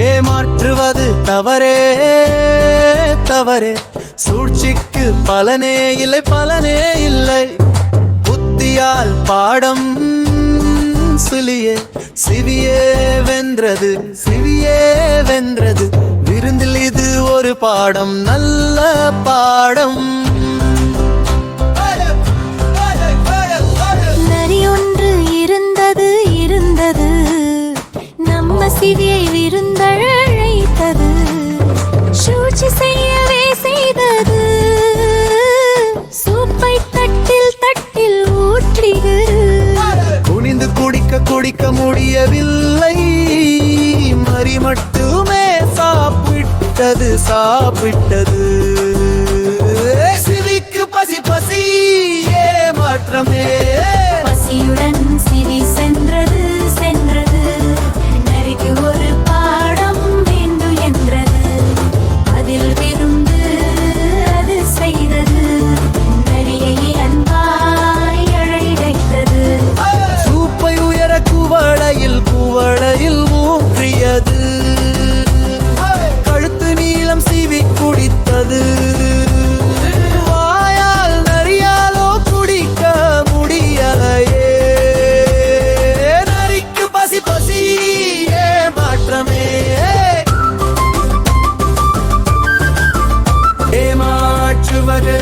ஏமாற்றுவது தவறே தவறே, சூழ்ச்சிக்கு பலனே இல்லை பலனே இல்லை. புத்தியால் பாடம் சுலியே சிவியே வென்றது சிவியே வென்றது. விருந்தில் இது ஒரு பாடம், நல்ல பாடம். நரி ஒன்று இருந்தது இருந்தது, நம்ம சிவியை விருந்தழைத்தது. சூழ்ச்சி செய்யவே செய்தது, சூப்பை தட்டில் தட்டில் ஊற்றியது. குனிந்து குடிக்க குடிக்க முடியவில்லை, மறி மட்டுமே சாப்பிட்டது சாப்பிட்டது. சிவிக்கு பசி பசி ஏமாற்றமே. பசியுடன் சிவி சென்றது சென்றது, நரிக்கு ஒரு பாடம் வேண்டும் என்றது. அதில் விருந்து அது செய்தது, நரியை அன்பாய் அழைத்தது. சூப்பை உயர குவளையில் குவளையில் ஊற்றியது. கழுத்து நீளம் சீவி குடித்தது. வாயால் நரியாலோ குடிக்க முடியலையே. நரிக்கு பசி பசி ஏமாற்றமே. ஏமாற்றுவது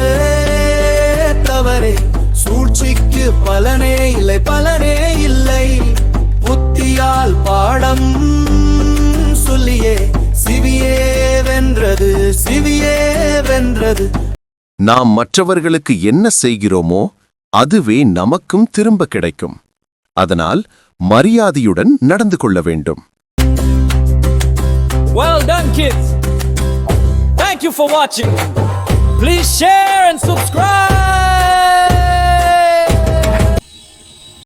தவறே, சூழ்ச்சிக்கு பலனே இல்லை பலனே இல்லை. புத்தியால் பாடம் சொல்லியே சிவியே வென்றது சிவியே வென்றது. நாம் மற்றவர்களுக்கு என்ன செய்கிறோமோ அதுவே நமக்கும் திரும்ப கிடைக்கும். அதனால் மரியாதையுடன் நடந்து கொள்ள வேண்டும். Well done, kids. Thank you for watching. Please share and subscribe.